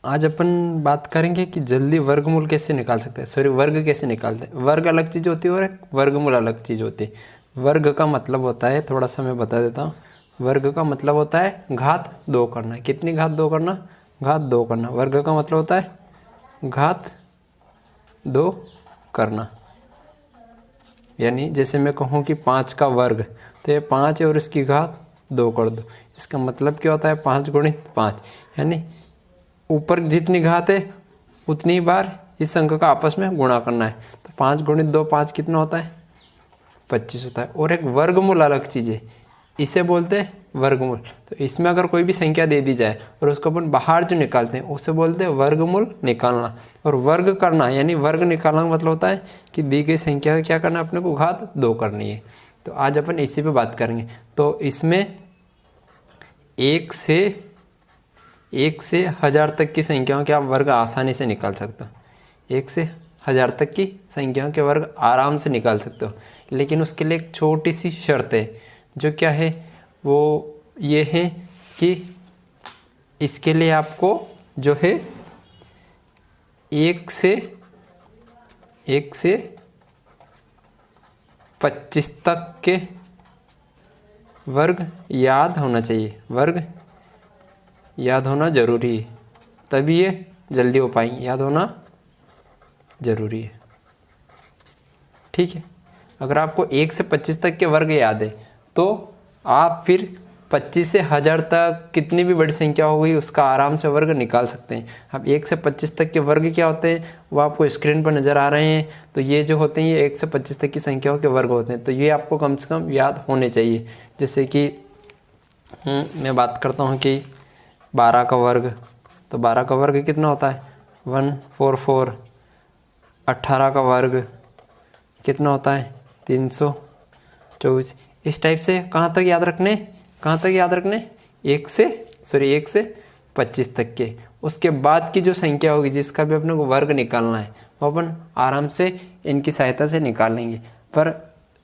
आज अपन बात करेंगे कि जल्दी वर्गमूल कैसे निकाल सकते हैं, सॉरी वर्ग कैसे निकालते हैं। वर्ग अलग चीज़ होती है और एक वर्गमूल अलग चीज़ होती है। वर्ग का मतलब होता है, थोड़ा सा मैं बता देता हूँ। वर्ग का मतलब होता है घात 2 करना। कितनी घात 2 करना? घात 2 करना। वर्ग का मतलब होता है घात 2 करना। यानी जैसे मैं कहूँ कि 5 का वर्ग, तो ये 5 है और इसकी घात 2 कर दो। इसका मतलब क्या होता है? 5 गुणित 5, यानी ऊपर जितनी घात है उतनी बार इस अंक का आपस में गुणा करना है। तो 5 गुणित 2 5 कितना होता है? 25 होता है। और एक वर्गमूल अलग चीज़ है, इसे बोलते हैं वर्गमूल। तो इसमें अगर कोई भी संख्या दे दी जाए और उसको अपन बाहर जो निकालते हैं उसे बोलते हैं वर्गमूल निकालना। और वर्ग करना यानी वर्ग निकालना का मतलब होता है कि दी गई संख्या का क्या करना है, अपने को घात 2 करनी है। तो आज अपन इसी पे बात करेंगे। तो इसमें 1 से 1000 तक की संख्याओं के आप वर्ग आसानी से निकाल सकते हो। 1 से 1000 तक की संख्याओं के वर्ग आराम से निकाल सकते हो, लेकिन उसके लिए एक छोटी सी शर्त है, जो क्या है वो ये है कि इसके लिए आपको जो है 1 से 25 तक के वर्ग याद होना चाहिए। वर्ग याद होना ज़रूरी है, तभी ये जल्दी हो पाएंगे। याद होना ज़रूरी है, ठीक है। अगर आपको 1 से 25 तक के वर्ग याद है तो आप फिर 25 से 1000 तक कितनी भी बड़ी संख्या हो गई उसका आराम से वर्ग निकाल सकते हैं। अब 1 से 25 तक के वर्ग क्या होते हैं वो आपको स्क्रीन पर नज़र आ रहे हैं। तो ये जो होते हैं ये 1 से 25 तक की संख्याओं के वर्ग होते हैं। तो ये आपको कम से कम याद होने चाहिए। जैसे कि मैं बात करता हूँ कि 12 का वर्ग, तो 12 का वर्ग कितना होता है? 144। 18 का वर्ग कितना होता है? 324। इस टाइप से कहाँ तक याद रखने? 1 से 25 तक के। उसके बाद की जो संख्या होगी जिसका भी अपने को वर्ग निकालना है वो अपन आराम से इनकी सहायता से निकाल लेंगे। पर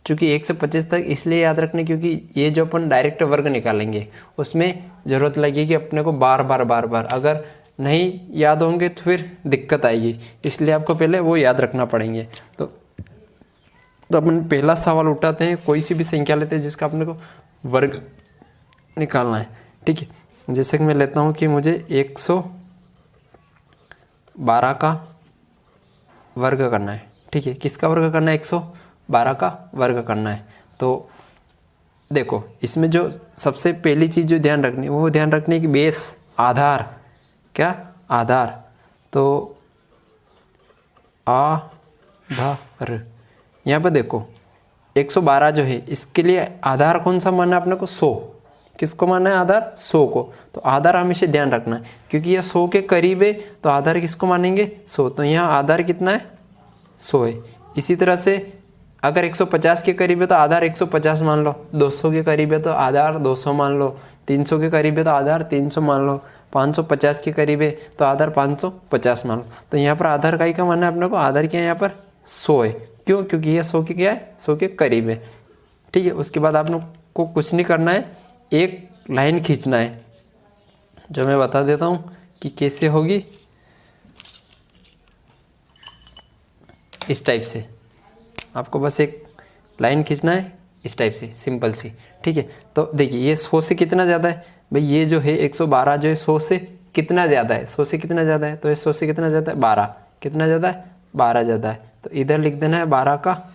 चूँकि 1 से 25 तक इसलिए याद रखने क्योंकि ये जो अपन डायरेक्ट वर्ग निकालेंगे उसमें ज़रूरत लगेगी अपने को बार बार। अगर नहीं याद होंगे तो फिर दिक्कत आएगी, इसलिए आपको पहले वो याद रखना पड़ेंगे। तो अपन पहला सवाल उठाते हैं, कोई सी भी संख्या लेते हैं जिसका अपने को वर्ग निकालना है, ठीक है। जैसे कि मैं लेता हूँ कि मुझे 112 का वर्ग करना है, ठीक है। किसका वर्ग करना है? 112 का वर्ग करना है। तो देखो इसमें जो सबसे पहली चीज़ जो ध्यान रखनी है वो ध्यान रखनी है कि बेस, आधार। क्या? आधार। तो आधार यहाँ पर देखो 112 जो है इसके लिए आधार कौन सा मानना है अपने को? 100। किसको मानना है आधार? 100 को। तो आधार हमेशा ध्यान रखना है क्योंकि यह 100 के करीब है तो आधार किसको मानेंगे? 100। तो यहाँ आधार कितना है? 100 है। इसी तरह से अगर 150 के करीब है तो आधार 150 मान लो, 200 के करीब है तो आधार 200 मान लो, 300 के करीब है तो आधार 300 मान लो, 550 के करीब है तो आधार 550 मान लो। तो यहाँ पर आधार का ही का मानना है अपने को? आधार क्या है यहाँ पर? 100 है। क्यों? क्योंकि ये 100 के क्या है? 100 के करीब है, ठीक है। उसके बाद आप लोग को कुछ नहीं करना है, एक लाइन खींचना है, जो मैं बता देता हूँ कि कैसे होगी। इस टाइप से आपको बस एक लाइन खींचना है, इस टाइप से सिंपल सी, ठीक है। तो देखिए ये 100 से कितना ज़्यादा है भाई? ये जो है 112 जो है 100 से कितना ज़्यादा है? 100 से कितना ज़्यादा है? तो ये 100 से कितना ज़्यादा है? 12। कितना ज़्यादा है? 12 ज़्यादा है। तो इधर लिख देना है 12 का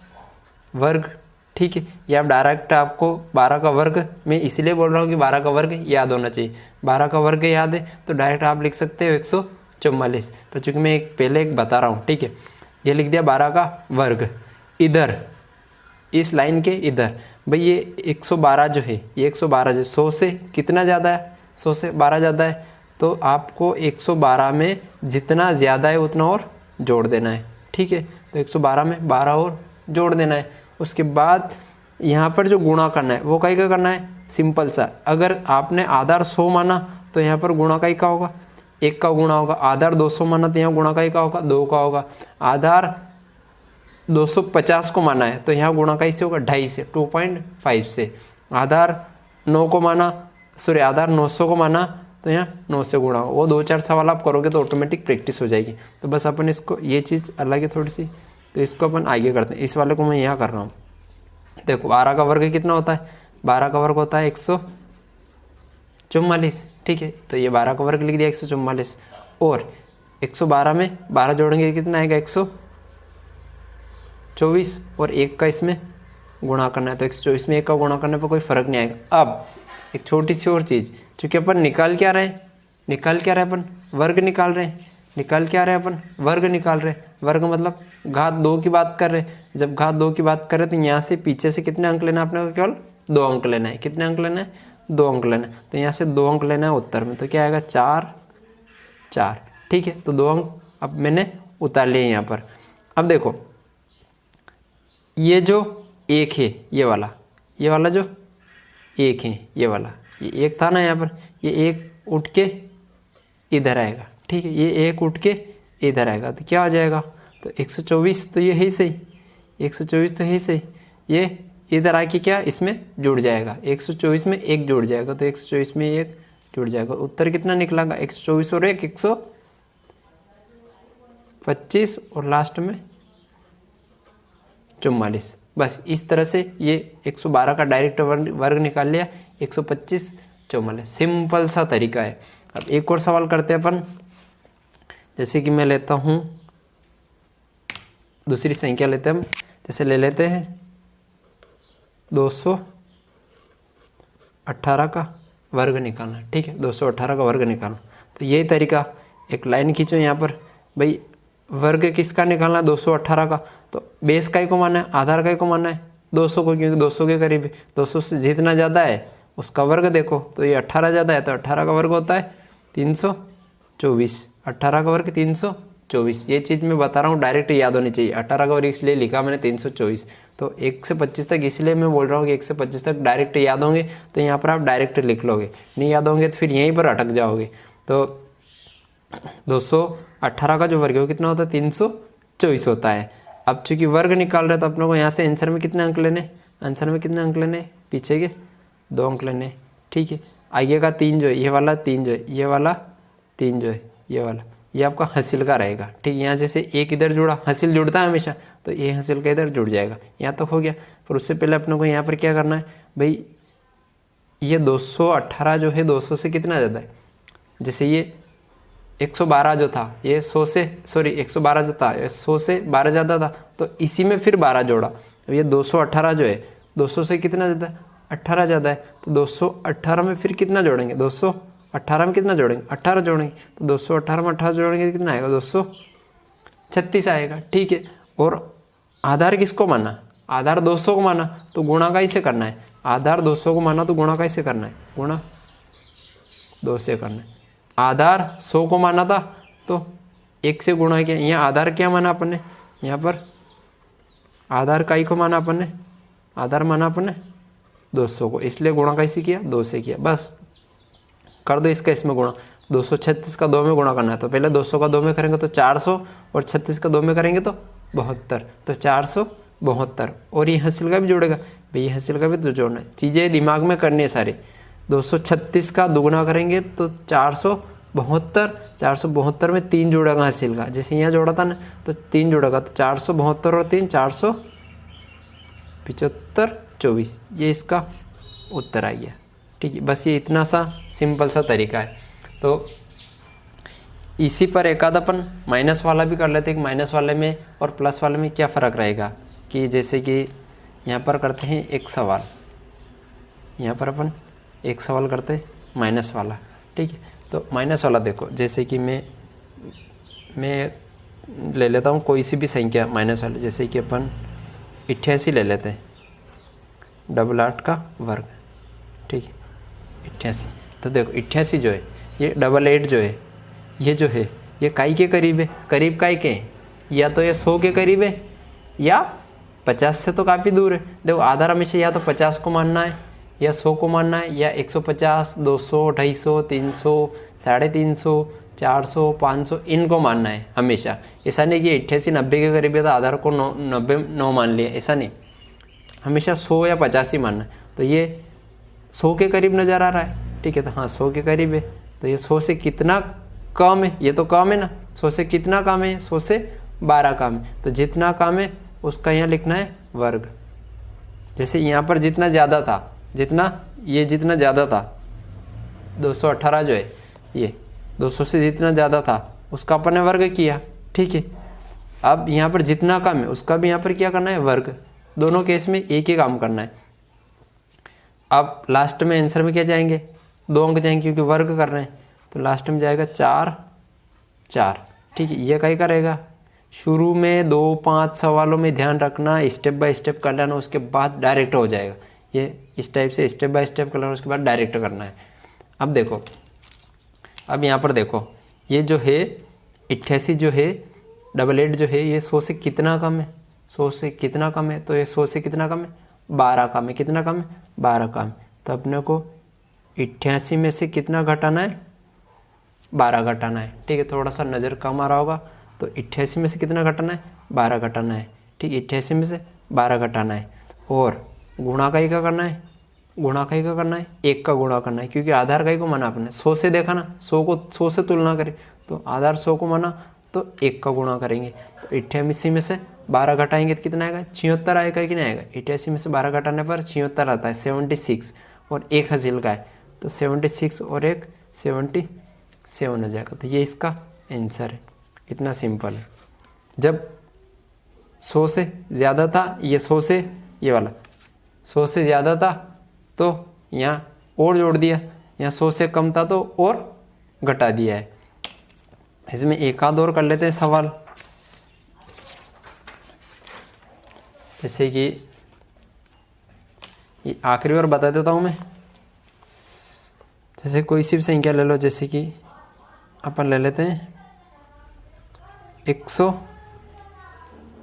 वर्ग, ठीक है। या आप डायरेक्ट आपको 12 का वर्ग, मैं इसलिए बोल रहा हूँ कि 12 का वर्ग याद होना चाहिए। 12 का वर्ग याद है तो डायरेक्ट आप लिख सकते हो 144। पर चूँकि मैं पहले एक बता रहा हूँ, ठीक है। ये लिख दिया 12 का वर्ग। इधर इस लाइन के इधर भाई ये 112 जो है, ये 112 जो 100 से कितना ज़्यादा है? 100 से 12 ज़्यादा है। तो आपको 112 में जितना ज़्यादा है उतना और जोड़ देना है, ठीक है। तो 112 में 12 और जोड़ देना है। उसके बाद यहाँ पर जो गुणा करना है वो कहीं का करना है? सिंपल सा। अगर आपने आधार 100 माना तो यहाँ पर गुणा कहीं का होगा? 1 का गुणा होगा। आधार 200 माना तो यहाँ गुणा कहीं का होगा? 2 का होगा। आधार 250 को माना है तो यहाँ गुणा कहीं से होगा? 2.5 से, 2.5 से। आधार 9 को माना, सॉरी आधार 900 को माना तो यहाँ 9 से गुणा होगा। वो 2-4 सवाल आप करोगे तो ऑटोमेटिक प्रैक्टिस हो जाएगी। तो बस अपन इसको, ये चीज़ अलग है थोड़ी सी, तो इसको अपन आगे करते हैं। इस वाले को मैं यहाँ कर रहा हूँ। देखो 12 का वर्ग कितना होता है, 12 का वर्ग होता है 144, ठीक है। तो ये 12 का वर्ग लिख दिया 144, और 112 में 12 जोड़ेंगे कितना आएगा 124, और 1 का इसमें गुणा करना है, तो 124 में 1 का गुणा करने पर कोई फर्क नहीं आएगा। अब एक छोटी सी और चीज़, चूँकि अपन निकाल क्या रहे हैं, अपन वर्ग निकाल रहे हैं, अपन वर्ग निकाल रहे हैं। वर्ग मतलब घात 2 की बात कर रहे हैं। जब घात 2 की बात कर रहे हैं तो यहाँ से पीछे से कितने अंक लेना है अपने को, केवल 2 अंक लेना है। कितने अंक लेना है, 2 अंक लेना है। तो यहाँ से 2 अंक लेना है उत्तर में, तो क्या आएगा 4, 4, ठीक है। तो 2 अंक अब मैंने उतार लिए यहाँ पर। अब देखो ये जो 1 है, ये वाला जो 1 है, ये वाला, ये 1 था ना यहाँ पर, ये 1 उठ के इधर आएगा, ठीक है। ये 1 उठ के इधर आएगा, तो क्या हो जाएगा, तो 124, तो ये है ही सही, 124 तो है ही सही। ये इधर आके क्या इसमें जुड़ जाएगा, 124 में 1 जुड़ जाएगा, तो 124 में 1 जुड़ जाएगा। उत्तर कितना निकलेगा, 124 और 1 125, और लास्ट में 44। बस इस तरह से ये 112 का डायरेक्ट वर्ग निकाल लिया, 125, 44, सिंपल सा तरीका है। अब एक और सवाल करते हैं अपन, जैसे कि मैं लेता हूँ दूसरी संख्या लेते हैं हम, जैसे ले लेते हैं 218 का वर्ग निकालना, ठीक है, 218 का वर्ग निकालना। तो यही तरीका, एक लाइन खींचो यहाँ पर, भाई वर्ग किसका निकालना है, 218 का। तो बेस का ही को मानना है, आधार का ही को मानना है 200 को, क्योंकि 200 के करीब है। 200 से जितना ज़्यादा है उसका वर्ग देखो, तो ये 18 ज़्यादा है, तो 18 का वर्ग होता है 324। 18 का वर्ग 324, ये चीज़ मैं बता रहा हूँ डायरेक्ट याद होनी चाहिए। 18 का वर्ग इसलिए लिखा मैंने 324, तो 1 से 25 तक इसलिए मैं बोल रहा हूँ कि 1 से 25 तक डायरेक्ट याद होंगे, तो यहाँ पर आप डायरेक्ट लिख लोगे। नहीं याद होंगे तो फिर यहीं पर अटक जाओगे। तो 218 का जो वर्ग है वो कितना होता है, 324 होता है। अब चूंकि वर्ग निकाल रहे तो अपनों को यहाँ से आंसर में कितने अंक लेने, पीछे के 2 अंक लेने, ठीक है। आगे का 3 जो है, ये वाला 3 जो है, ये वाला 3 जो है, ये वाला, ये आपका हासिल का रहेगा, ठीक। यहाँ जैसे 1 इधर जुड़ा, हासिल जुड़ता है हमेशा, तो ये हासिल का इधर जुड़ जाएगा। यहाँ तक हो गया। पर उससे पहले अपनों को यहाँ पर क्या करना है भाई, ये 218 जो है 200 से कितना ज़्यादा है, जैसे ये 112 जो था, ये 100 से, सॉरी 112 जो था, ये 100 से 12 ज़्यादा था, तो इसी में फिर 12 जोड़ा। अब ये 218 जो है 200 से कितना ज़्यादा है, 18 ज़्यादा है, तो 218 में फिर कितना जोड़ेंगे, 218 में कितना जोड़ेंगे, 18 जोड़ेंगे, तो 218 में 18 जोड़ेंगे तो कितना आएगा, 236 आएगा, ठीक है। और आधार किसको माना, आधार 200 को माना, तो गुणा का इसे करना है। आधार 200 को माना तो गुणा का इसे करना है, गुणा 2 से करना है। आधार 100 को माना था तो 1 से गुणा किया। यहाँ आधार क्या माना अपन ने, यहाँ पर आधार काई को माना अपन ने, आधार माना अपन ने 200 को, इसलिए गुणा कैसे किया, 2 से किया। बस कर दो इसका इसमें गुणा। 236 का 2 में गुणा करना है, तो पहले 200 का 2 में करेंगे तो 400, और 36 का 2 में करेंगे तो 72, तो 472। और ये हासिल का भी जोड़ेगा भाई, ये हासिल का भी तो जोड़ना है। चीज़ें दिमाग में करनी है सारी। 236 का दुगुना करेंगे तो 472, 472 में 3 जोड़ेगा हासिल का, जैसे यहाँ जोड़ा था ना, तो 3 जोड़ेगा, तो 472 और 3 475, 24, ये इसका उत्तर आ गया, ठीक है। बस ये इतना सा सिंपल सा तरीका है। तो इसी पर एक आध अपन माइनस वाला भी कर लेते हैं। माइनस वाले में और प्लस वाले में क्या फ़र्क रहेगा, कि जैसे कि यहाँ पर करते हैं एक सवाल, यहाँ पर अपन एक सवाल करते हैं माइनस वाला, ठीक है। तो माइनस वाला देखो, जैसे कि मैं ले लेता हूँ कोई सी भी संख्या माइनस वाली, जैसे कि अपन 88 ले लेते हैं, 88 का वर्ग, ठीक है, 88। तो देखो 88 जो है, ये 88 जो है, ये जो है ये काई के करीब है, करीब काई के हैं, या तो ये 100 के करीब है या 50 से तो काफ़ी दूर है। देखो आधार हमेशा या तो 50 को मानना है या 100 को मानना है, या 150, 200, 250, 300, 350, 400, 500 इनको मानना है हमेशा। ऐसा नहीं कि 88, 90 के करीब है तो आधार को 9 मान लिया, ऐसा नहीं, हमेशा 100 या 50 ही मानना है। तो ये 100 के करीब नज़र आ रहा है, ठीक है, तो हाँ 100 के करीब है, तो ये 100 से कितना कम है, ये तो कम है ना, 100 से कितना कम है, 100 से 12 कम है। तो जितना कम है उसका यहाँ लिखना है वर्ग। जैसे यहाँ पर जितना ज़्यादा था, जितना ज़्यादा था 218 जो है, ये 200 से जितना ज़्यादा था उसका अपन ने वर्ग किया, ठीक है। अब यहाँ पर जितना कम है उसका भी यहाँ पर क्या करना है, वर्ग। दोनों केस में एक ही काम करना है। अब लास्ट में आंसर में क्या जाएंगे, 2 अंक जाएंगे क्योंकि वर्ग कर रहे हैं, तो लास्ट में जाएगा 4 4, ठीक है। ये कहीं करेगा, शुरू में 2-5 सवालों में ध्यान रखना, स्टेप बाय स्टेप कर लेना, उसके बाद डायरेक्ट हो जाएगा। ये इस टाइप से स्टेप बाय स्टेप कर लेना, उसके बाद डायरेक्ट करना है। अब देखो, अब यहाँ पर देखो, ये जो है 88 जो है 88 जो है ये 100 से कितना कम है, 100 से कितना कम है, तो ये 100 से कितना कम है, 12 कम है। कितना कम है, 12 कम। तो अपने को 88 में से कितना घटाना है, 12 घटाना है, ठीक है। थोड़ा सा नज़र कम आ रहा होगा, तो 88 में से कितना घटाना है, 12 घटाना है, ठीक है। 88 में से 12 घटाना है, और गुणा का ही क्या करना है, गुणा का ही क्या करना है, 1 का गुणा करना है, क्योंकि आधार का ही को माना आपने। 100 से देखा ना, 100 से तुलना करें तो आधार 100 को माना तो 1 का गुणा करेंगे। तो 88 में से 12 घटाएंगे तो कितना आएगा, 76 आएगा कि नहीं आएगा। 88 में से 12 घटाने पर 76 आता है, 76, और 1 हासिल का है, तो 76 और 1 77 हो जाएगा। तो ये इसका आंसर है। इतना सिंपल है। जब 100 से ज़्यादा था, ये 100 से, ये वाला 100 से ज़्यादा था तो यहाँ और जोड़ दिया, यहाँ 100 से कम था तो और घटा दिया है। इसमें एक आध और कर लेते हैं सवाल, जैसे कि ये आखिरी बार बता देता हूँ मैं। जैसे कोई सी भी संख्या ले लो, जैसे कि अपन ले लेते हैं 100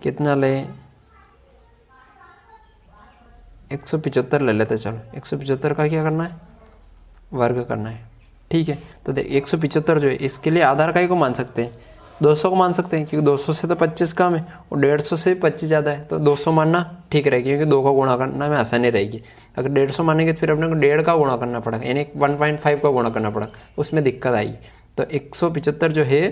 कितना ले, 175 ले लेते हैं। चलो 175 का क्या करना है, वर्ग करना है, ठीक है। तो देख 175 जो है इसके लिए आधार का ही को मान सकते हैं, 200 को मान सकते हैं, क्योंकि 200 से तो 25 कम है और 150 से 25 ज़्यादा है, तो 200 मानना ठीक रहेगी, क्योंकि 2 का गुणा करना में आसानी रहेगी। अगर 150 मानेंगे तो फिर अपने को 1.5 का गुणा करना पड़ेगा, यानी 1.5 का गुणा करना पड़ेगा, उसमें दिक्कत आएगी। तो 175 जो है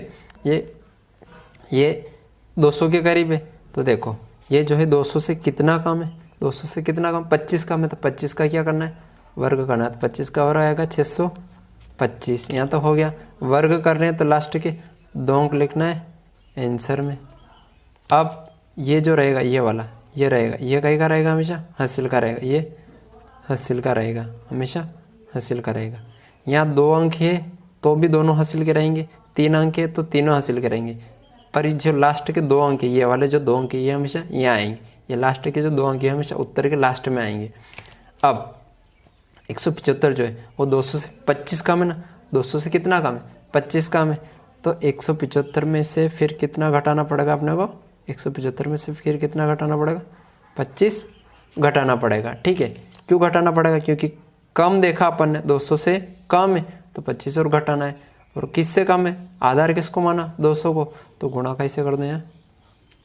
ये 200 के करीब है। तो देखो ये जो है 200 से कितना कम है, 200 से कितना कम, 25 कम है, तो 25 का क्या करना है, वर्ग करना है। तो 25 का वर्ग आएगा 625। यहाँ तो हो गया। वर्ग कर रहे हैं तो लास्ट के 2 अंक लिखना है आंसर में। अब ये जो रहेगा, ये वाला ये रहेगा, ये कहीं का रहेगा, हमेशा हासिल का रहेगा, ये हासिल का रहेगा, हमेशा हासिल का रहेगा। यहाँ 2 अंक है तो भी दोनों हासिल के रहेंगे, 3 अंक है तो तीनों हासिल के रहेंगे, पर जो लास्ट के 2 अंक है, ये वाले जो 2 अंक है ये हमेशा यहाँ आएंगे, ये लास्ट के जो 2 अंक है हमेशा उत्तर के लास्ट में आएंगे। अब 175 जो है वो 200 से 25 कम है ना, 200 से कितना कम है, 25 कम है, तो 175 में से फिर कितना घटाना पड़ेगा अपने को, 175 में से फिर कितना घटाना पड़ेगा, 25 घटाना पड़ेगा, ठीक है। क्यों घटाना पड़ेगा, क्योंकि कम देखा अपन ने, 200 से कम है तो 25 और घटाना है, और किससे कम है, आधार किसको माना, 200 को, तो गुणा कैसे कर दो, यहाँ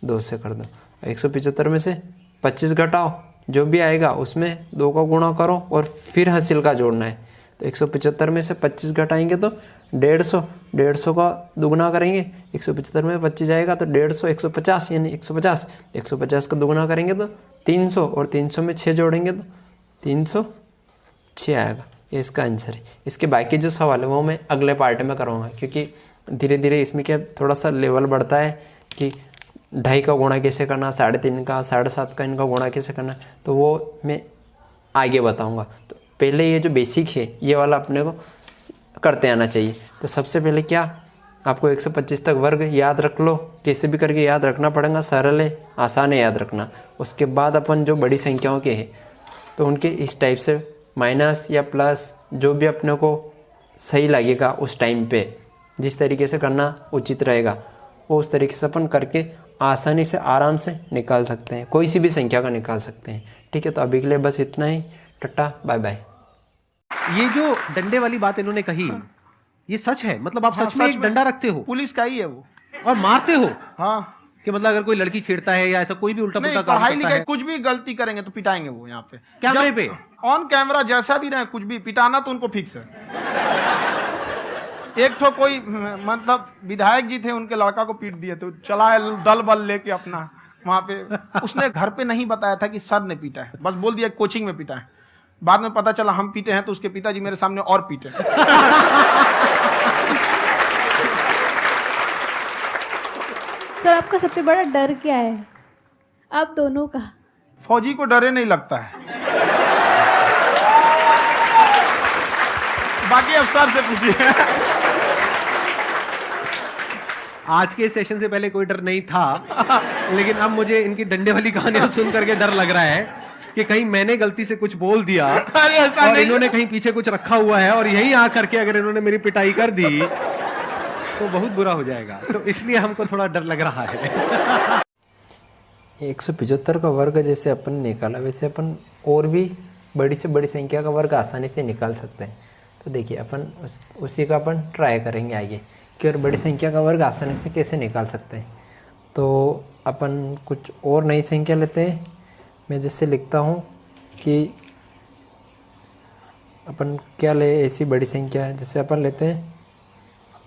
2 से कर दो। 175 में से 25 घटाओ, जो भी आएगा उसमें 2 का गुणा करो और फिर हासिल का जोड़ना है। तो 175 में से 25 घटाएंगे तो 150, 150 का दुगुना करेंगे, 175 में 25 आएगा तो 150, 150 यानी 150, 150 का दुगुना करेंगे तो 300, और 300 में 6 जोड़ेंगे तो 306 आएगा। ये इसका आंसर है। इसके बाकी जो सवाल है वो मैं अगले पार्ट में करूँगा, क्योंकि धीरे धीरे इसमें क्या थोड़ा सा लेवल बढ़ता है कि 2.5 का गुणा कैसे करना, 3.5 का, 7.5 का इनका गुणा कैसे करना, तो वो मैं आगे बताऊंगा। तो पहले ये जो बेसिक है ये वाला अपने को करते आना चाहिए। तो सबसे पहले क्या, आपको 125 तक वर्ग याद रख लो, कैसे भी करके याद रखना पड़ेगा, सरल है, आसान है याद रखना। उसके बाद अपन जो बड़ी संख्याओं के हैं तो उनके इस टाइप से माइनस या प्लस जो भी अपने को सही लगेगा उस टाइम पे जिस तरीके से करना उचित रहेगा वो उस तरीके से अपन करके आसानी से आराम से निकाल सकते हैं, कोई सी भी संख्या का निकाल सकते हैं। ठीक है, तो अभी के लिए बस इतना ही। Tata bye bye. ये जो डंडे वाली बात इन्होंने कही, ये सच है? मतलब आप सच में एक डंडा रखते हो? पुलिस का ही है वो। और मारते हो? हाँ। कि मतलब अगर कोई लड़की छेड़ता है या ऐसा कोई भी उल्टा पुल्टा काम पढ़ाई करता लिखाई है, कुछ भी गलती करेंगे तो पिटाएंगे वो यहाँ पे कैमरे पे ऑन कैमरा, जैसा भी रहे, कुछ भी पिटाना तो उनको फिक्स है। एक ठो कोई मतलब विधायक जी थे, उनके लड़का को पीट दिए, तो चला है दल बल लेके अपना वहां पे। उसने घर पे नहीं बताया था कि सर ने पीटा है, बस बोल दिया कोचिंग में पीटा है। बाद में पता चला हम पीटे हैं, तो उसके पिताजी मेरे सामने और पीटे। सर आपका सबसे बड़ा डर क्या है, आप दोनों का? फौजी को डरे नहीं लगता है, बाकी अब सर से पूछिए। आज के सेशन से पहले कोई डर नहीं था, लेकिन अब मुझे इनकी डंडे वाली कहानियां सुन करके डर लग रहा है कि कहीं मैंने गलती से कुछ बोल दिया अरे ऐसा और नहीं। इन्होंने कहीं पीछे कुछ रखा हुआ है और यहीं आ करके अगर इन्होंने मेरी पिटाई कर दी तो बहुत बुरा हो जाएगा, तो इसलिए हमको थोड़ा डर लग रहा है। 175 का वर्ग जैसे अपन निकाला, वैसे अपन और भी बड़ी से बड़ी संख्या का वर्ग आसानी से निकाल सकते हैं। तो देखिए अपन उसी का अपन ट्राई करेंगे आगे कि और बड़ी संख्या का वर्ग आसानी से कैसे निकाल सकते हैं। तो अपन कुछ और नई संख्या लेते हैं। मैं जैसे लिखता हूँ कि अपन क्या ले, ऐसी बड़ी संख्या जैसे अपन लेते हैं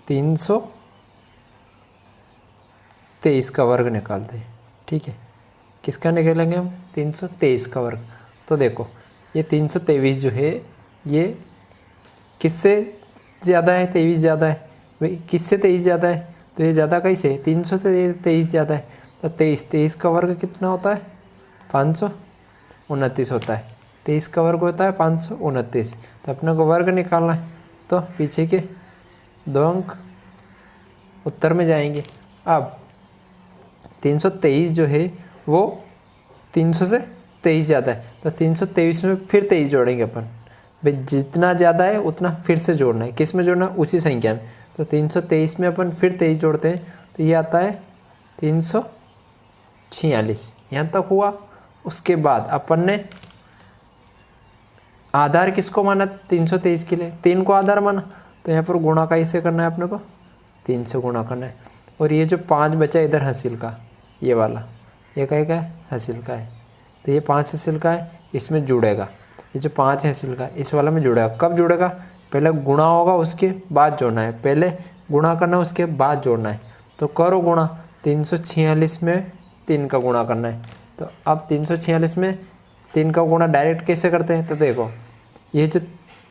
323 का वर्ग निकालते हैं। ठीक है, किसका निकालेंगे हम? 323 का वर्ग। तो देखो ये 323 जो है ये किससे ज़्यादा है? 23 ज़्यादा है भाई। किससे 23 ज़्यादा है? तो ये ज़्यादा कैसे? 300 से 23 ज़्यादा है। तो 23 का वर्ग कितना होता है? 529 होता है। 23 का वर्ग होता है 529। तो अपने को वर्ग निकालना है, तो पीछे के 2 अंक उत्तर में जाएंगे। अब 323 जो है वो 300 से 23 ज़्यादा है, तो 323 में फिर 23 जोड़ेंगे अपन भाई। जितना ज़्यादा है उतना फिर से जोड़ना है। किस में जोड़ना है? उसी संख्या में। तो 323 में अपन फिर 23 जोड़ते हैं, तो ये आता है 346। यहाँ तक हुआ। उसके बाद अपन ने आधार किसको माना? 323 के लिए 3 को आधार माना, तो यहाँ पर गुणा कैसे करना है अपने को? 3 से गुणा करना है। और ये जो 5 बचा इधर हासिल का, ये वाला, ये क्या है? हासिल का है। तो ये 5 हासिल का है, इसमें जुड़ेगा। ये जो 5 हासिल का इस वाला में जुड़ेगा। कब जुड़ेगा? पहले गुणा होगा, उसके बाद जोड़ना है। पहले गुणा करना है, उसके बाद जोड़ना है। तो करो गुणा। 346 में 3 का गुणा करना है। तो अब 346 में 3 का गुणा डायरेक्ट कैसे करते हैं? तो देखो ये जो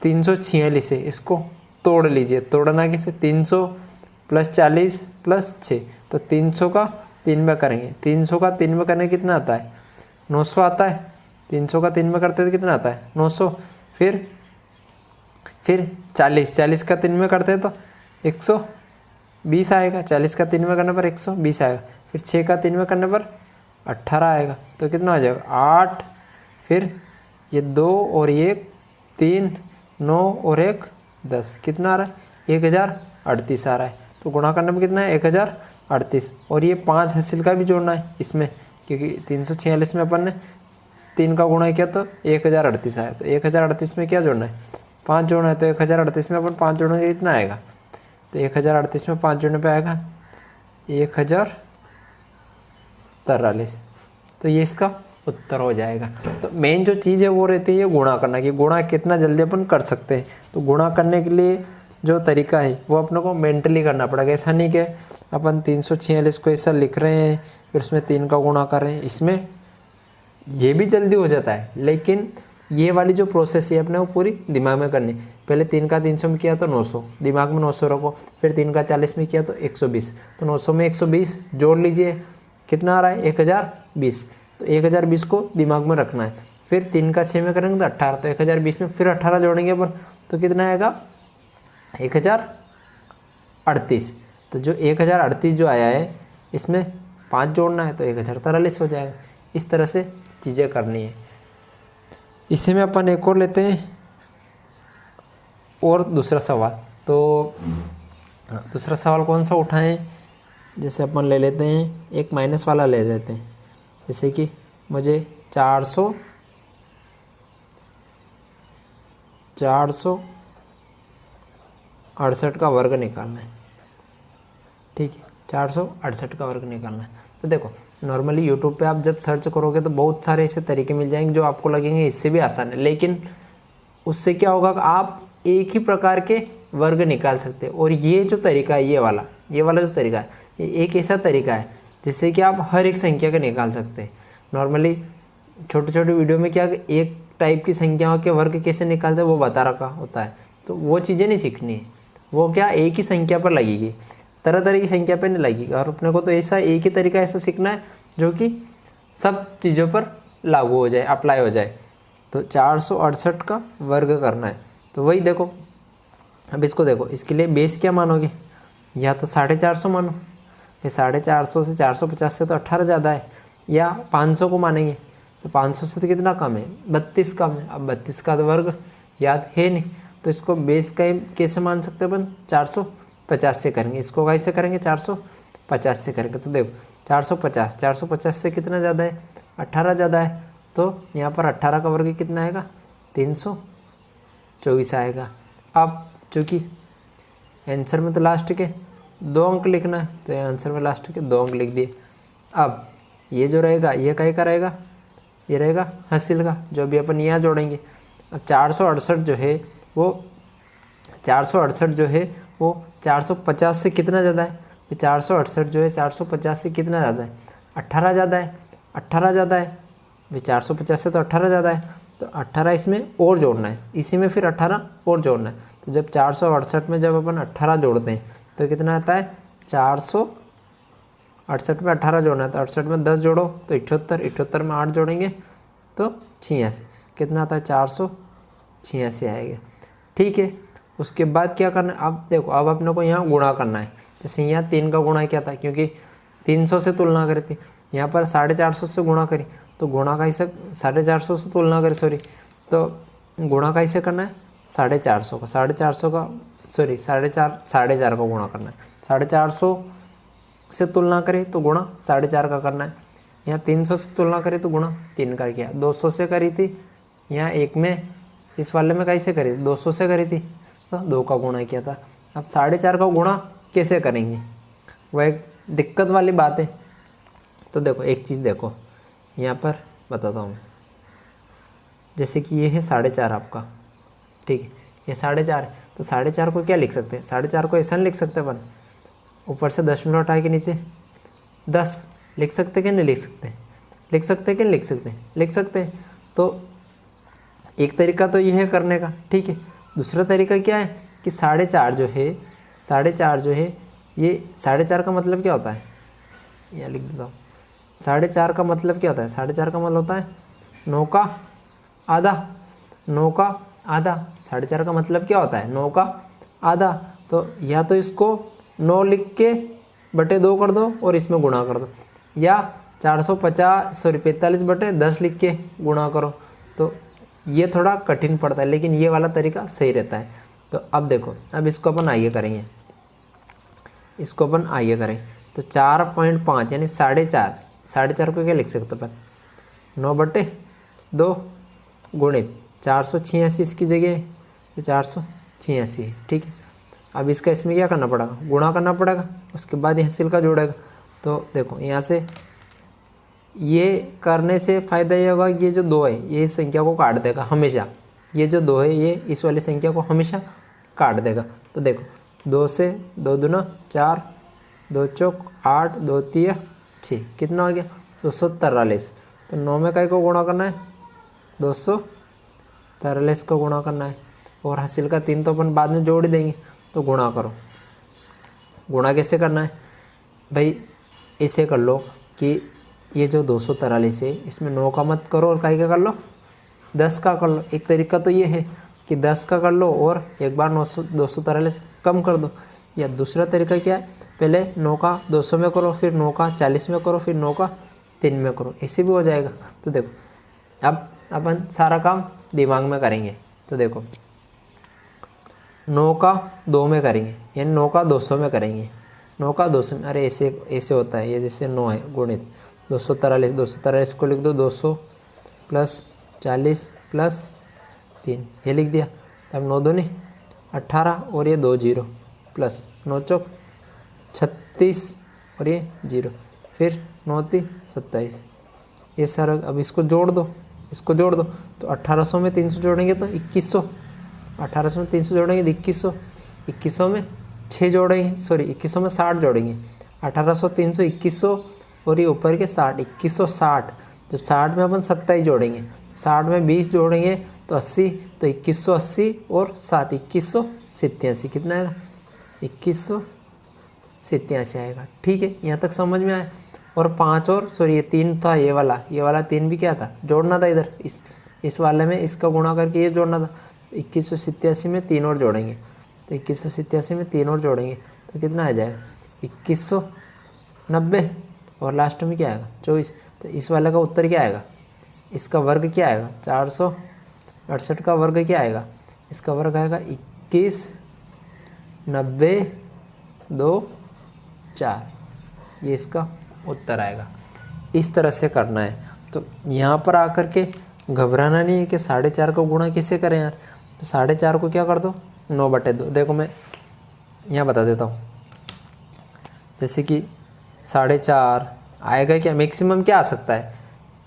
346 है इसको तोड़ लीजिए। तोड़ना कैसे? 300 + 40 + 6, तो 300 का 3 में करेंगे। 300 का 3 में करने कितना आता है? 900 आता है। 300 का 3 में करते तो कितना आता है? 900। फिर 40 का 3 में करते हैं तो 120 आएगा। 40 का 3 में करने पर 120 आएगा। फिर 6 का 3 में करने पर 18 आएगा। तो कितना हो जाएगा? 8। फिर ये 2 और 1 3, 9 और 1 10, कितना आ रहा है? 1038 आ रहा है। तो गुणा करने में कितना है? 1038। और ये 5 हासिल का भी जोड़ना है इसमें, क्योंकि 346 में अपन ने 3 का गुणा किया तो 1038 आया। तो 1038 में क्या जोड़ना है? 5 जोड़ना है। तो 1038 में अपन 5 जोड़ेंगे, कितना आएगा? तो 1038 में 5 जोड़ने पे आएगा 1043। तो ये इसका उत्तर हो जाएगा। तो मेन जो चीज़ है वो रहती है ये गुणा करना, कि गुणा कितना जल्दी अपन कर सकते हैं। तो गुणा करने के लिए जो तरीका है वो अपने को मेंटली करना पड़ेगा। ऐसा नहीं कि अपन 346 को ऐसा लिख रहे हैं फिर उसमें 3 का गुणा कर रहे हैं। इसमें ये भी जल्दी हो जाता है, लेकिन ये वाली जो प्रोसेस है अपने को पूरी दिमाग में करनी। पहले 3 का 300 में किया तो 900, दिमाग में 900 रखो। फिर 3 का 40 में किया तो 120, तो 900 में 120 जोड़ लीजिए, कितना आ रहा है? 1020। तो 1020 को दिमाग में रखना है। फिर 3 का 6 में करेंगे तो 18, तो 1020 में फिर 18 जोड़ेंगे अपन, तो कितना आएगा? 1038। तो जो 1038 जो आया है इसमें 5 जोड़ना है तो 1043 हो जाएगा। इस तरह से चीज़ें करनी है। इसी में अपन एक और लेते हैं और दूसरा सवाल। तो दूसरा सवाल कौन सा उठाएं? जैसे अपन ले लेते हैं एक माइनस वाला ले लेते हैं। जैसे कि मुझे 468 का वर्ग निकालना है। ठीक है, 468 का वर्ग निकालना है। तो देखो नॉर्मली यूट्यूब पे आप जब सर्च करोगे तो बहुत सारे ऐसे तरीके मिल जाएंगे जो आपको लगेंगे इससे भी आसान है, लेकिन उससे क्या होगा कि आप एक ही प्रकार के वर्ग निकाल सकते हैं। और ये जो तरीका है, ये वाला जो तरीका है, ये एक ऐसा तरीका है जिससे कि आप हर एक संख्या का निकाल सकते हैं। नॉर्मली छोटे छोटे वीडियो में क्या एक टाइप की संख्याओं के वर्ग कैसे निकालते हैं वो बता रखा होता है, तो वो चीज़ें नहीं सीखनी है। वो क्या एक ही संख्या पर लगेगी, तरह तरह की संख्या पर नहीं लगेगी। और अपने को तो ऐसा एक ही तरीका ऐसा सीखना है जो कि सब चीज़ों पर लागू हो जाए, अप्लाई हो जाए। तो 468 का वर्ग करना है, तो वही देखो। अब इसको देखो, इसके लिए बेस क्या मानोगे, या तो 450 मानो, फिर 450 से 450 से तो 18 ज़्यादा है, या 500 को मानेंगे तो 500 से तो कितना कम है, 32 कम है। अब 32 का तो वर्ग याद है नहीं, तो इसको बेस का कैसे मान सकते हैं अपन, 450 से करेंगे। इसको कैसे करेंगे, 450 से करेंगे। तो देखो 450 से कितना ज़्यादा है, 18 ज़्यादा है, तो यहाँ पर 18 का वर्ग कितना आएगा, 324 आएगा। अब चूँकि आंसर में तो लास्ट के 2 अंक लिखना है, तो आंसर में लास्ट के 2 अंक लिख दिए। अब ये जो रहेगा ये कहीं का रहेगा, ये रहेगा हासिल का, जो भी अपन यहाँ जोड़ेंगे। अब 468 जो है वो 450 से कितना ज़्यादा है, 468 जो है 450 से कितना ज़्यादा है, 18 ज़्यादा है, 18 ज़्यादा है भाई। 450 से तो 18 ज़्यादा है, तो 18 इसमें और जोड़ना है, इसी में फिर 18 और जोड़ना है। तो जब 468 में जब अपन 18 जोड़ते हैं तो कितना आता है, 468 में 18 जोड़ना है, तो 68 में 10 जोड़ो तो 78, 78 में 8 जोड़ेंगे तो 86, कितना आता है, 486 आएगा। ठीक है, उसके बाद क्या करना है, अब देखो अब अपने को यहाँ गुणा करना है। जैसे यहाँ 3 का गुणा क्या था, क्योंकि 300 से तुलना करी थी, यहाँ पर 450 से गुणा करी, तो गुणा कैसे, 450 से तुलना करी सॉरी, तो गुणा कैसे करना है, 450 का 450 का सॉरी 4.5 का गुणा करना है। 450 से तुलना करें तो गुणा 4.5 का करना है। यहाँ 300 से तुलना करें तो गुणा 3 का किया। 200 से करी थी, यहाँ एक में इस वाले में कैसे करी, 200 से करी थी तो 2 का गुणा किया था। अब 4.5 का गुणा कैसे करेंगे, वह एक दिक्कत वाली बात है। तो देखो एक चीज़ देखो, यहाँ पर बताता हूँ मैं। जैसे कि ये है 4.5 आपका, ठीक है, ये 4.5 है, तो 4.5 को क्या लिख सकते हैं, 4.5 को ऐसा नहीं लिख सकते अपन, ऊपर से 10 मिनट आए के नीचे 10 लिख सकते कि नहीं लिख सकते, लिख सकते कि नहीं लिख सकते, लिख सकते हैं। तो एक तरीका तो ये है करने का, ठीक है। दूसरा तरीका क्या है कि 4.5 जो है, 4.5 जो है ये 4.5 का मतलब क्या होता है, यहाँ लिख देता हूँ। 4.5 का मतलब क्या होता है, 4.5 का मतलब होता है 9 का आधा, 9 का आधा। 4.5 का मतलब क्या होता है, 9 का आधा। तो या तो इसको 9 लिख के बटे 2 कर दो और इसमें गुणा कर दो, या 45 बटे 10 लिख के गुणा करो। तो ये थोड़ा कठिन पड़ता है, लेकिन ये वाला तरीका सही रहता है। तो अब देखो, अब इसको अपन आइए करेंगे, इसको अपन आइए करें। तो 4.5 यानी 4.5 को क्या लिख सकते अपन, 9 बटे 2 गुणित 486 इसकी जगह, तो 486 है, ठीक है। अब इसका इसमें क्या करना पड़ेगा, गुणा करना पड़ेगा, उसके बाद हासिल का जोड़ेगा। तो देखो यहाँ से ये करने से फ़ायदा ये होगा कि ये जो 2 है ये इस संख्या को काट देगा हमेशा, ये जो 2 है ये इस वाली संख्या को हमेशा काट देगा। तो देखो 2 से 2 दूना 4, 2 चौक 8, 2 तिया 6, कितना हो गया 243। तो 9 में कई को गुणा करना है, 243 को गुणा करना है, और हासिल का 3 तो अपन बाद में जोड़ ही देंगे। तो गुणा करो, गुणा कैसे करना है भाई, ऐसे कर लो कि ये जो 243 है इसमें 9 का मत करो और कई का कर लो, 10 का कर लो। एक तरीका तो ये है कि 10 का कर लो और एक बार 243 कम कर दो। या दूसरा तरीका क्या है, पहले 9 का 200 में करो, फिर 9 का 40 में करो, फिर 9 का 3 में करो, ऐसे भी हो जाएगा। तो देखो अब अपन सारा काम दिमाग में करेंगे। तो देखो 9 का 2 में करेंगे, यानी 9 का 200 में करेंगे, 9 का 200 में, अरे ऐसे होता है, ये जैसे 9 है गुणित 243 को लिख दो, 200 प्लस 40 प्लस 3, ये लिख दिया। अब 9 दूनी 18 और ये 2 0 प्लस 9 चौक 36 और ये 0, फिर 9 ती 27, ये सारा। अब इसको जोड़ दो, इसको जोड़ दो, तो 1800 में 300 जोड़ेंगे तो 2100, 1800 में 300 जोड़ेंगे तो 2100, 2100 में 6 जोड़ेंगे, सॉरी 2100 में 60 जोड़ेंगे, 1800, 300, 2100 और ये ऊपर के 60, 2160। जब 60 में अपन 27 जोड़ेंगे, 60 में 20 जोड़ेंगे तो 80, तो 2180 और 7 2187, कितना आएगा 2187 आएगा। ठीक है, यहाँ तक समझ में आया। और 5 और सॉरी ये 3 था, ये वाला 3 भी क्या था, जोड़ना था इधर, इस वाले में इसका गुणा करके ये जोड़ना था। 2187 में 3 और जोड़ेंगे, तो 2187 में 3 और जोड़ेंगे तो कितना आ जाएगा 2190 और लास्ट में क्या आएगा 24। तो इस वाले का उत्तर क्या आएगा, इसका वर्ग क्या आएगा 468 का वर्ग क्या आएगा, इसका वर्ग आएगा 2190 2 4, ये इसका उत्तर आएगा। इस तरह से करना है। तो यहाँ पर आकर के घबराना नहीं है कि 4.5 को गुणा किससे करें यार, तो 4.5 को क्या कर दो 9/2। देखो मैं यहाँ बता देता हूँ, जैसे कि 4.5 आएगा क्या, मैक्सिमम क्या आ सकता है,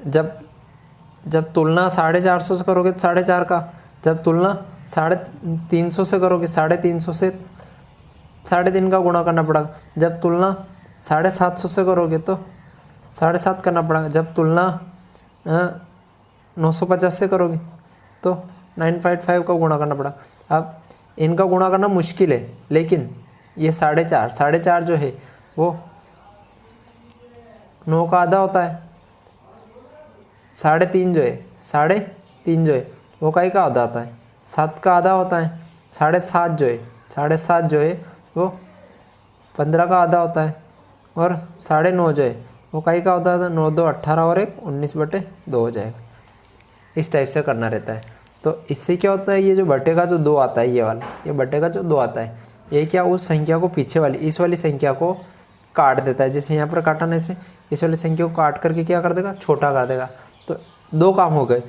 जब तुलना 450 से करोगे तो 4.5 का, जब तुलना 350 से करोगे 350 से 3.5 का गुणा करना पड़ेगा, जब तुलना 750 से करोगे तो 7.5 करना पड़ेगा, जब तुलना 950 से करोगे तो 9.5 का गुणा करना पड़ा। अब इनका गुणा करना मुश्किल है, लेकिन ये 4.5 जो है वो 9 का आधा होता है, 3.5 जो है 3.5 जो है वो कई का आधा होता है, 7 का आधा होता है, 7.5 जो है वो 15 का आधा होता है, और 9.5 जो है वो कई का होता है, 9 2 18 और 1 19/2 हो जाएगा। इस टाइप से करना रहता है। तो इससे क्या होता है, ये जो बटे का जो 2 आता है, ये वाला ये बटे का जो 2 आता है, ये क्या उस संख्या को पीछे वाली इस वाली संख्या को काट देता है। जैसे यहाँ पर काटा ना, ऐसे इस वाली संख्या को काट करके क्या कर देगा, छोटा कर देगा। तो 2 काम हो गए,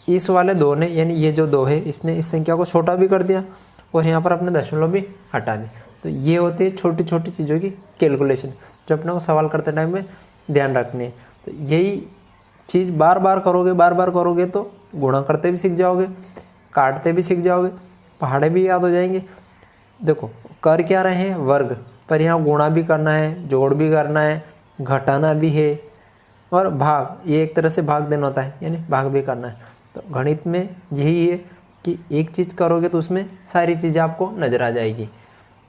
इस वाले 2 ने, यानी ये जो 2 है इसने इस संख्या को छोटा भी कर दिया और यहाँ पर अपने दशमलव भी हटा दी। तो ये होती है छोटी छोटी चीज़ों की कैलकुलेशन जो अपने को सवाल करते टाइम में ध्यान रखनी है। तो यही चीज़ बार बार करोगे तो गुणा करते भी सीख जाओगे, काटते भी सीख जाओगे, पहाड़े भी याद हो जाएंगे। देखो कर क्या रहे हैं, वर्ग, पर यहाँ गुणा भी करना है, जोड़ भी करना है, घटाना भी है, और भाग, ये एक तरह से भाग देना होता है, यानी भाग भी करना है। तो गणित में यही है कि एक चीज़ करोगे तो उसमें सारी चीज़ें आपको नज़र आ जाएगी।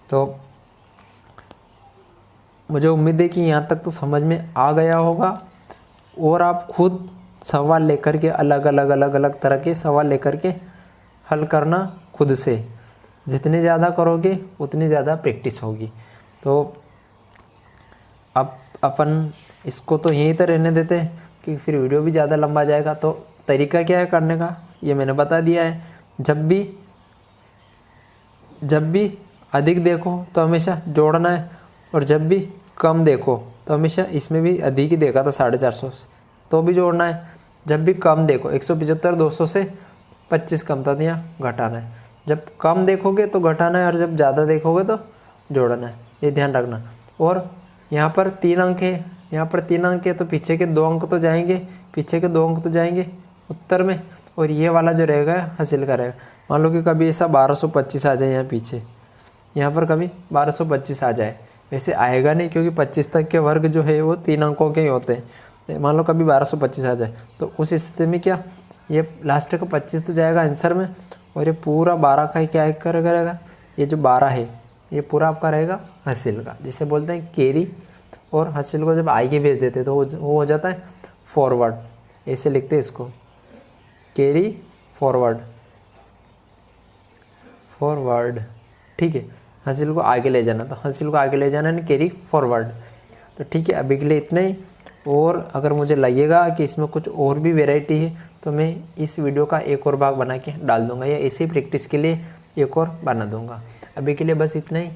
तो मुझे उम्मीद है कि यहाँ तक तो समझ में आ गया होगा, और आप खुद सवाल लेकर के अलग अलग तरह के सवाल लेकर के हल करना खुद से, जितने ज़्यादा करोगे उतनी ज़्यादा प्रैक्टिस होगी। तो अब अपन इसको तो यहीं पर रहने देते हैं कि फिर वीडियो भी ज़्यादा लंबा जाएगा। तो तरीका क्या है करने का, ये मैंने बता दिया है। जब भी अधिक देखो तो हमेशा जोड़ना है, और जब भी कम देखो तो हमेशा, इसमें भी अधिक ही देखा था 450 तो भी जोड़ना है। जब भी कम देखो 175 200 से 25 कम था, यहाँ घटाना है। जब कम देखोगे तो घटाना है, और जब ज़्यादा देखोगे तो जोड़ना है, ये ध्यान रखना। और यहाँ पर 3 अंक है, यहाँ पर 3 अंक है, तो पीछे के 2 अंक तो जाएंगे, उत्तर में, और ये वाला जो रहेगा हासिल का रहेगा। मान लो कि कभी ऐसा 1225 आ जाए यहाँ पीछे, यहाँ पर कभी 1225 आ जाए, वैसे आएगा नहीं क्योंकि 25 तक के वर्ग जो है वो 3 अंकों के ही होते हैं। मान लो कभी 1225 आ जाए, तो उस स्थिति में क्या, ये लास्ट का 25 तो जाएगा आंसर में, और ये पूरा 12 का ही क्या करेगा, ये जो 12 है ये पूरा आपका रहेगा हासिल का, जिसे बोलते हैं कैरी। और हासिल को जब आगे भेज देते तो वो हो जाता है फॉरवर्ड, ऐसे लिखते हैं इसको, कैरी फॉरवर्ड, ठीक है। हासिल को आगे ले जाना, तो हासिल को आगे ले जाना है कैरी फॉरवर्ड। तो ठीक है, अभी के लिए इतना ही। और अगर मुझे लगेगा कि इसमें कुछ और भी वैरायटी है तो मैं इस वीडियो का एक और भाग बना के डाल दूंगा, या इसी प्रैक्टिस के लिए एक और बना दूंगा। अभी के लिए बस इतना ही।